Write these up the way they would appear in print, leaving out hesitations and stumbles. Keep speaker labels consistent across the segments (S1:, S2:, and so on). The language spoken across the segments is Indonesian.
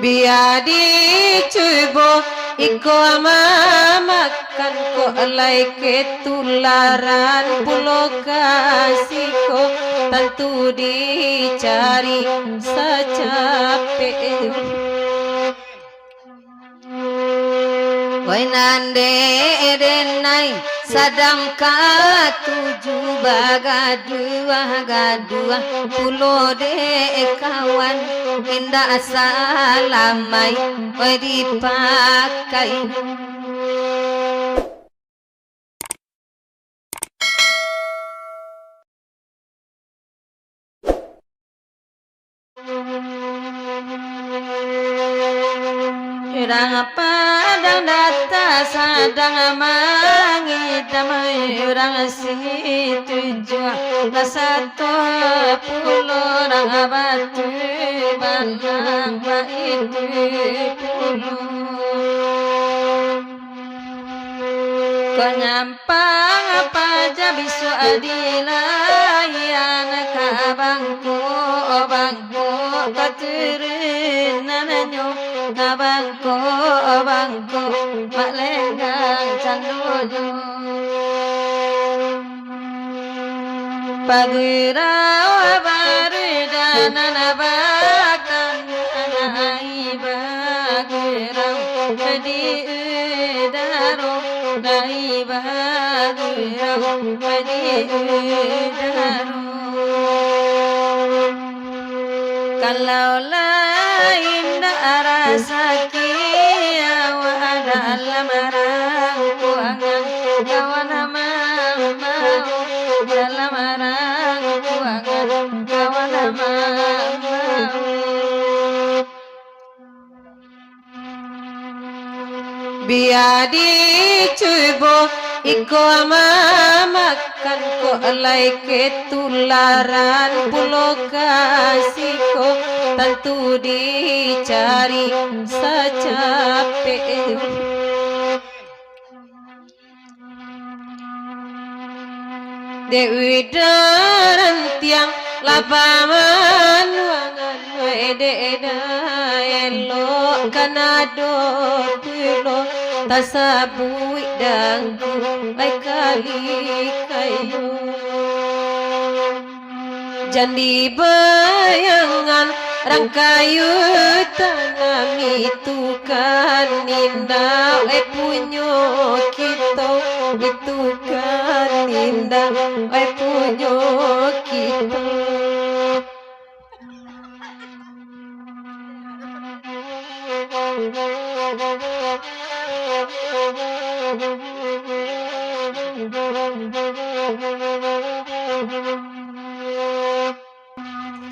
S1: biar dicoba iko makan ko alai ketularan pulau kasihku tentu dicari secapek Woi nande erenai sadang tujuh gadua pulau de kawan indah salamai woi dipakai Irang padang data sadang mangidam irang situju satu pulau rang batu bandang itu pulau kau nyampang apa aja bisu adilayan kabangku katurin nanyo kabangku malengang candojo pagirau baridana nabakan anai bagirau di daro nai bagirau di daro kalau lain rasa kia dalam rangku angan kawan mau dalam rangku angan kawan mau biar dicoba iko makan ko alai ketularan pulau kasihku tentu dicari secapek Dewi darantiang lapangan wangan wededa elok kanado pulo tasabui dangku baik kali kayu jandi bayangan rangkayu tanam itu kan indah punyo kita itu kan indah punyo kita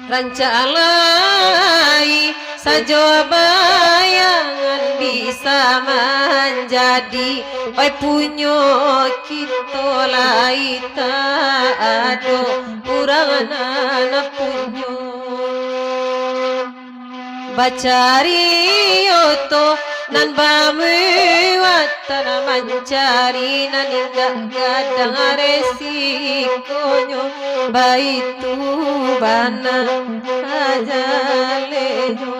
S1: rancalai saja bayangan bisa menjadi oi punyo kita lai tak ada purana punyo bacari yoto nan bami watana mencari nan indah gadang resikonya baitu bana ajalejo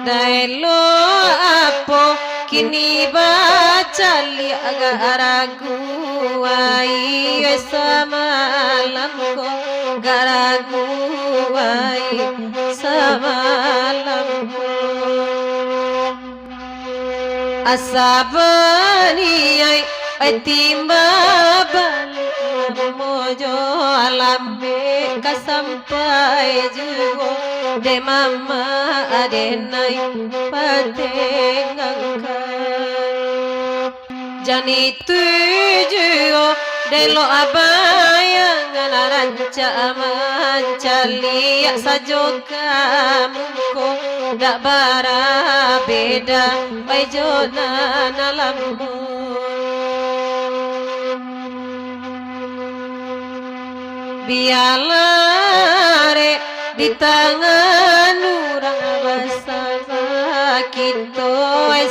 S1: dailo apo kini bacali agak ragu ai samalam ko garagu ai samalam ko asabani ai timba balik mojo alambe kasampai jugo de mama adenai patengangkan jani tujuo delo abayangan ranca mancali sajo kamuko dak bara beda bai jona nalambu bialare di tangan orang basah kita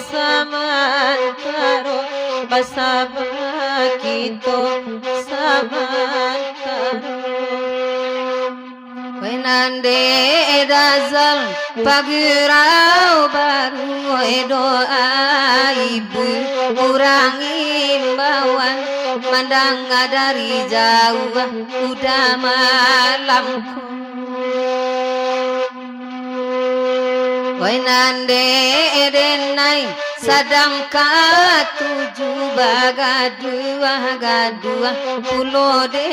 S1: samantaro basah kita samantaro Nande dazal pagurau baru doa ibu kurangi imbauan mandang dari jauh udah malamku. Woi nande denai sadang katujuh gadua pulo de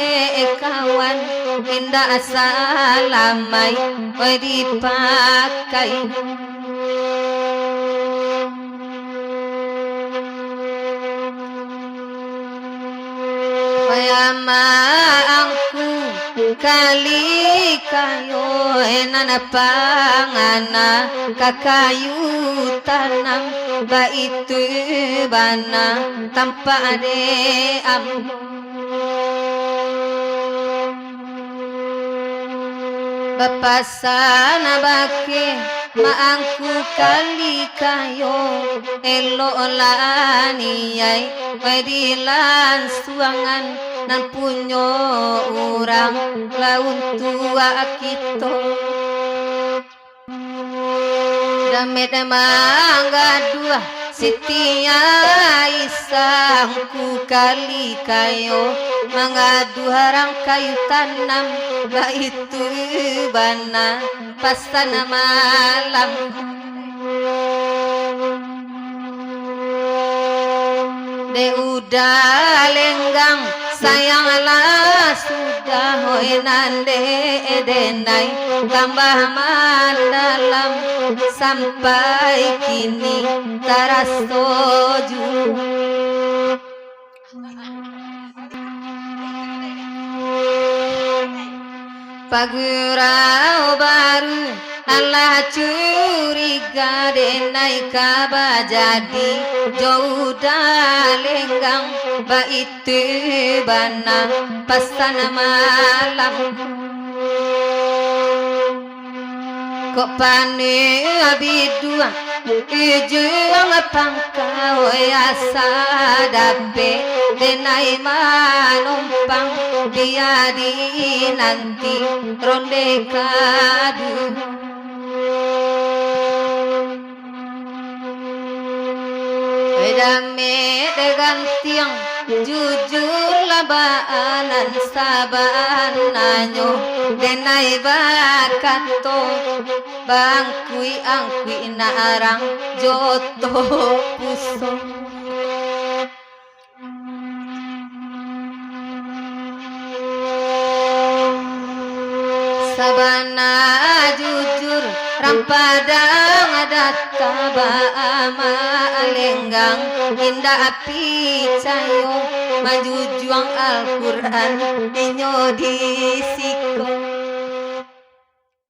S1: kawan indah salamai woi dipakai. Wayama angku kali kayo enana pangana kakayu tanam baitu bana tanpa ade bapasana bake maangku kali kayo elo laniai wedilan suangan nan punyo urang laun tua kito damet mangga dua Sitia isangku kali kayo mangadu harang kayu tanam itu bana pastana malam de udah lenggang sayanglah sudah hoi nande edenai tambah mendalam sampai kini taras toju pagurau baru Allah curiga denai kaba jadi jauh lenggang baitu bana pastana malam kok pane abidua ujung pangkau asa dape denai manumpang dia di nanti ronde kadu dame dengan tiang jujur labaanan saban nanyo denai bakato bangkui angkui narang joto puso sabana jujur rampadang adata baama lenggang indah api cayo maju juang Al-Quran inyo disiko